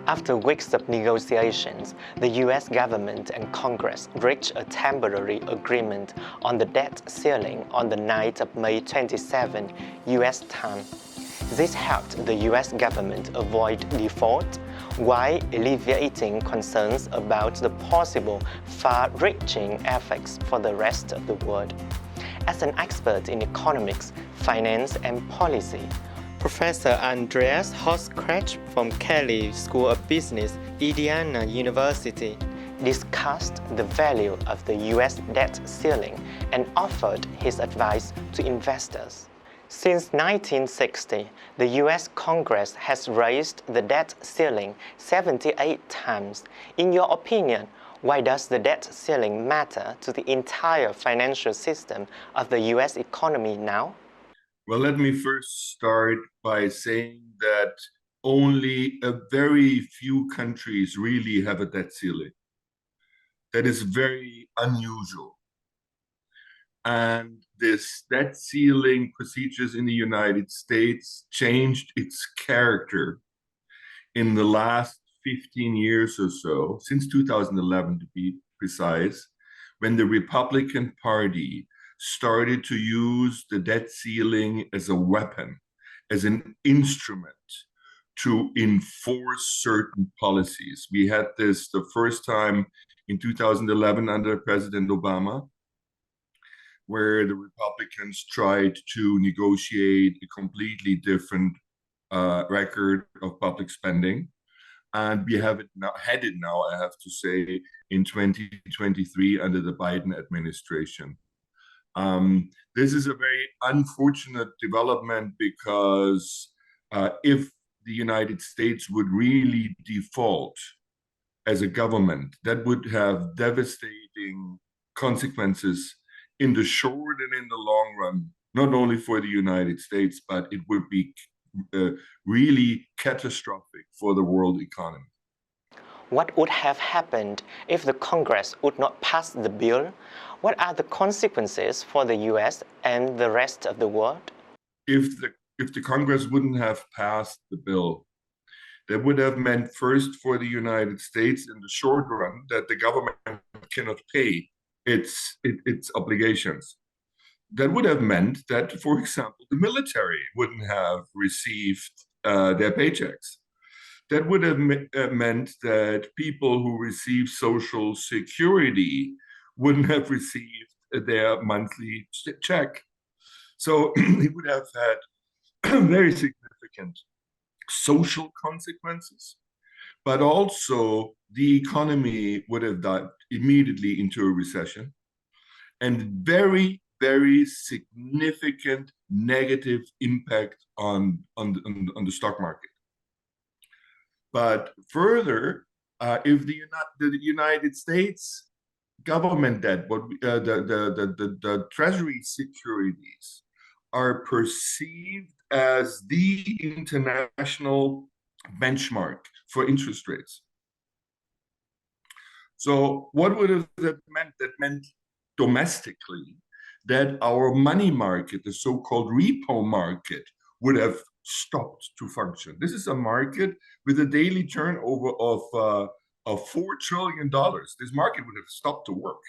After weeks of negotiations, the US government and Congress reached a temporary agreement on the debt ceiling on the night of May 27 US time. This helped the US government avoid default while alleviating concerns about the possible far-reaching effects for the rest of the world. As an expert in economics, finance and policy, Professor Andreas Hauskrecht from Kelley School of Business, Indianan University, discussed the value of the US debt ceiling and offered his advice to investors. Since 1960, the US Congress has raised the debt ceiling 78 times. In your opinion, why does the debt ceiling matter to the entire financial system of the US economy now? Well, let me first start by saying that only a very few countries really have a debt ceiling. That is very unusual. And this debt ceiling procedures in the United States changed its character in the last 15 years or so, since 2011 to be precise, when the Republican Party started to use the debt ceiling as a weapon, as an instrument to enforce certain policies. We had this the first time in 2011 under President Obama, where the Republicans tried to negotiate a completely different record of public spending. And we have it now, I have to say, in 2023 under the Biden administration. This is a very unfortunate development because if the United States would really default as a government, that would have devastating consequences in the short and in the long run, not only for the United States, but it would be really catastrophic for the world economy. What would have happened if the Congress would not pass the bill? What are the consequences for the US and the rest of the world? If the Congress wouldn't have passed the bill, that would have meant first for the United States in the short run that the government cannot pay its obligations. That would have meant that, for example, the military wouldn't have received their paychecks. That would have meant that people who receive Social Security wouldn't have received their monthly check. So it would have had very significant social consequences, but also the economy would have dived immediately into a recession, and very, very significant negative impact on the stock market. But further, if the United States government debt, the Treasury securities are perceived as the international benchmark for interest rates. So what would have that meant? That meant domestically that our money market, the so-called repo market, would have stopped to function. This is a market with a daily turnover of $4 trillion. This market would have stopped to work.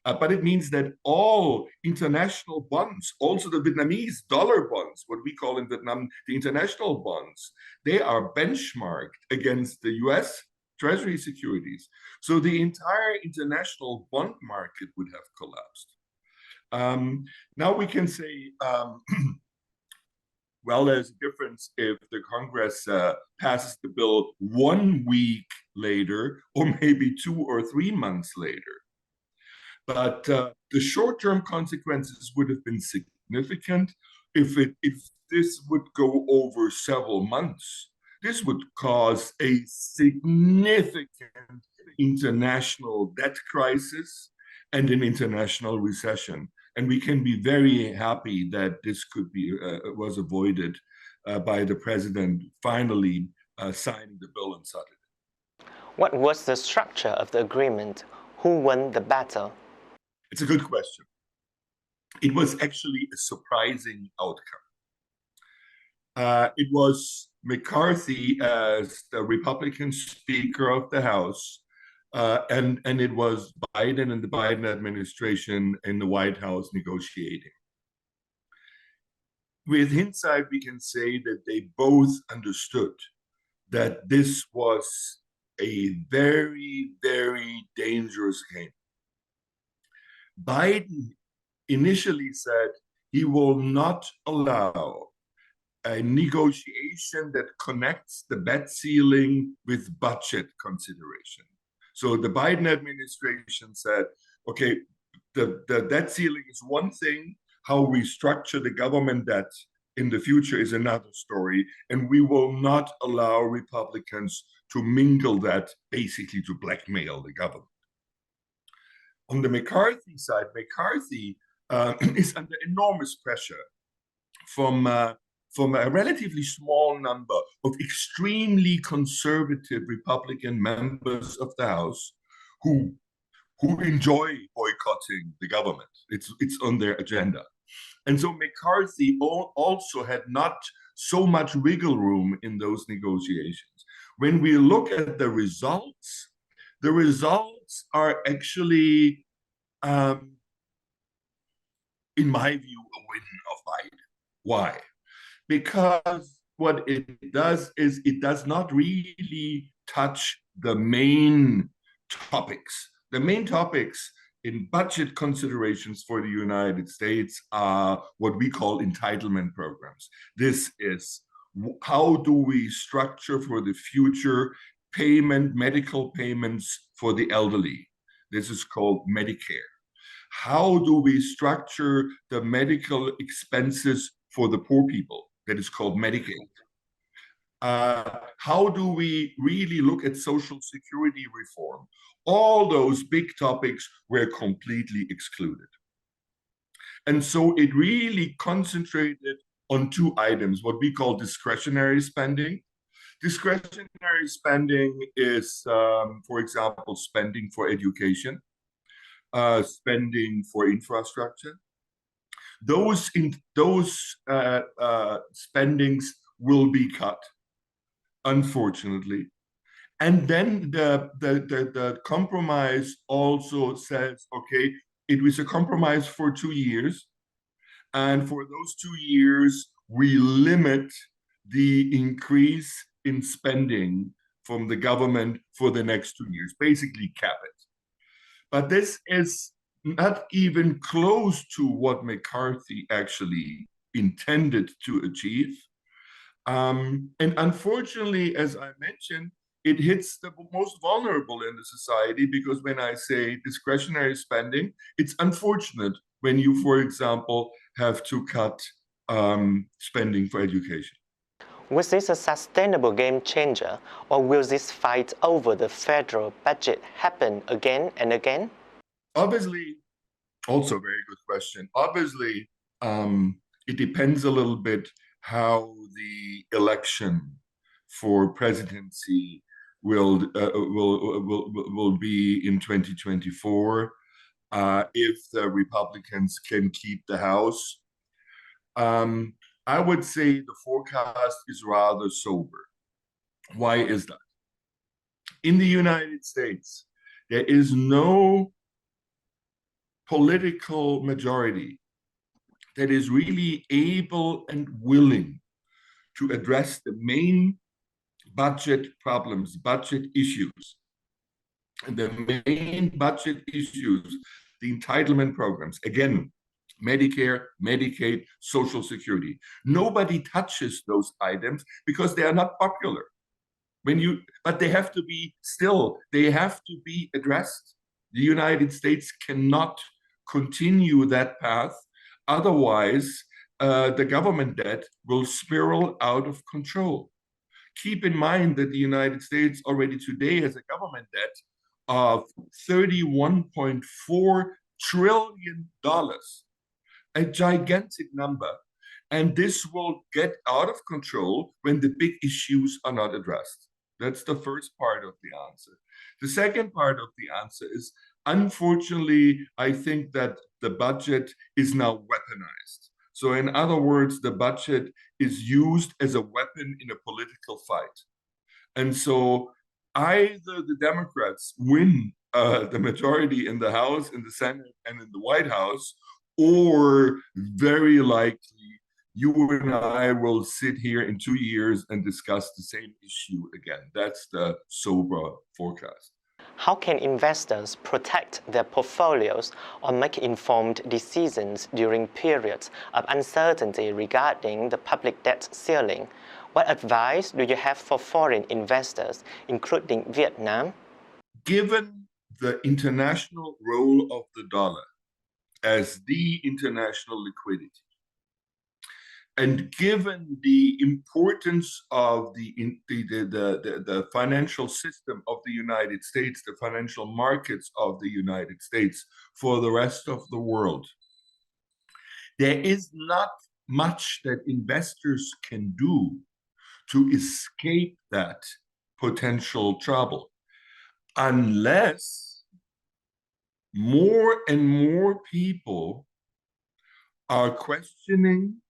But it means that all international bonds, also the Vietnamese dollar bonds, what we call in Vietnam the international bonds, they are benchmarked against the US Treasury securities. So the entire international bond market would have collapsed. Now we can say, well, there's a difference if the Congress passes the bill 1 week later, or maybe 2 or 3 months later. But the short-term consequences would have been significant if this would go over several months. This would cause a significant international debt crisis and an international recession. And we can be very happy that this could be was avoided by the president finally signing the bill and signing it. What was the structure of the agreement? Who won the battle? It's a good question. It was actually a surprising outcome. It was McCarthy as the Republican Speaker of the House, and it was Biden and the Biden administration in the White House negotiating. With hindsight, we can say that they both understood that this was a very, very dangerous game. Biden initially said he will not allow a negotiation that connects the debt ceiling with budget consideration. So the Biden administration said, okay, the debt ceiling is one thing, how we structure the government debt in the future is another story, and we will not allow Republicans to mingle that, basically to blackmail the government. On the McCarthy side, McCarthy is under enormous pressure from a relatively small number of extremely conservative Republican members of the House who enjoy boycotting the government. It's on their agenda. And so McCarthy also had not so much wiggle room in those negotiations. When we look at the results are actually, in my view, a win of Biden. Why? Because what it does is it does not really touch the main topics. The main topics in budget considerations for the United States are what we call entitlement programs. This is how do we structure for the future medical payments for the elderly. This is called Medicare. How do we structure the medical expenses for the poor people? That is called Medicaid. How do we really look at Social Security reform? All those big topics were completely excluded. And so it really concentrated on two items, what we call discretionary spending. Discretionary spending is, for example, spending for education, spending for infrastructure. Those spendings will be cut, unfortunately. And then the compromise also says, okay, it was a compromise for 2 years. And for those 2 years, we limit the increase in spending from the government for the next 2 years, basically cap it. But this is not even close to what McCarthy actually intended to achieve. And unfortunately, as I mentioned, it hits the most vulnerable in the society, because when I say discretionary spending, it's unfortunate when you, for example, have to cut spending for education. Was this a sustainable game changer, or will this fight over the federal budget happen again and again? Obviously, also a very good question. Obviously, it depends a little bit how the election for presidency will be in 2024, if the Republicans can keep the House. I would say the forecast is rather sober. Why is that? In the United States, there is no political majority that is really able and willing to address the main budget problems, budget issues. And the main budget issues, the entitlement programs, again, Medicare, Medicaid, Social Security. Nobody touches those items because they are not popular. But they have to be addressed. The United States cannot continue that path. Otherwise, the government debt will spiral out of control. Keep in mind that the United States already today has a government debt of $31.4 trillion, a gigantic number. And this will get out of control when the big issues are not addressed. That's the first part of the answer. The second part of the answer is, unfortunately, I think that the budget is now weaponized. So in other words, the budget is used as a weapon in a political fight. And so either the Democrats win the majority in the House, in the Senate, and in the White House, or very likely you and I will sit here in 2 years and discuss the same issue again. That's the sober forecast. How can investors protect their portfolios or make informed decisions during periods of uncertainty regarding the public debt ceiling? What advice do you have for foreign investors, including Vietnam? Given the international role of the dollar as the international liquidity, and given the importance of the financial system of the United States, the financial markets of the United States for the rest of the world, there is not much that investors can do to escape that potential trouble, unless more and more people are questioning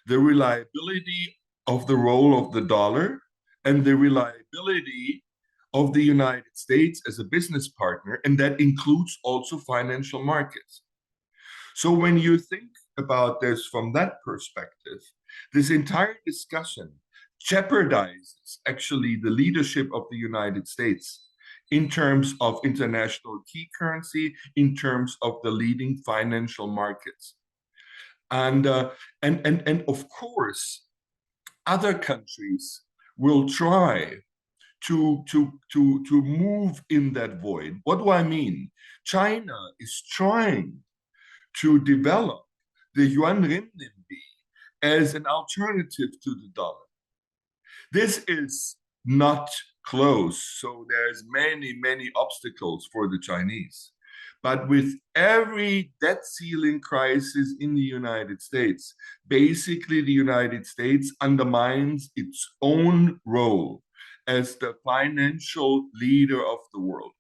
the reliability of the role of the dollar and the reliability of the United States as a business partner, and that includes also financial markets. So when you think about this from that perspective, this entire discussion jeopardizes actually the leadership of the United States in terms of international key currency, in terms of the leading financial markets. And of course, other countries will try to move in that void. What do I mean? China is trying to develop the yuan renminbi as an alternative to the dollar. This is not close, so there's many obstacles for the Chinese. But with every debt ceiling crisis in the United States, basically the United States undermines its own role as the financial leader of the world.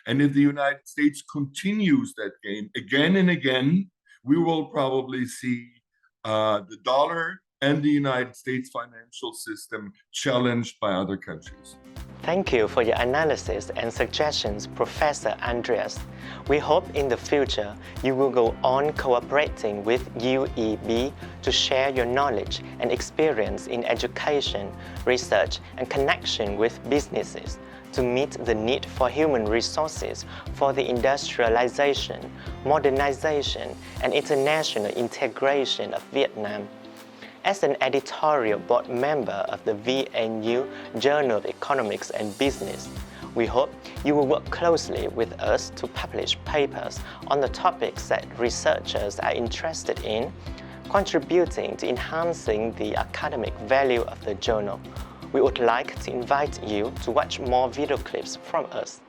And if the United States continues that game again and again, we will probably see the dollar and the United States financial system challenged by other countries. Thank you for your analysis and suggestions, Professor Andreas. We hope in the future you will go on cooperating with UEB to share your knowledge and experience in education, research, and connection with businesses to meet the need for human resources for the industrialization, modernization, and international integration of Vietnam. As an editorial board member of the VNU Journal of Economics and Business, we hope you will work closely with us to publish papers on the topics that researchers are interested in, contributing to enhancing the academic value of the journal. We would like to invite you to watch more video clips from us.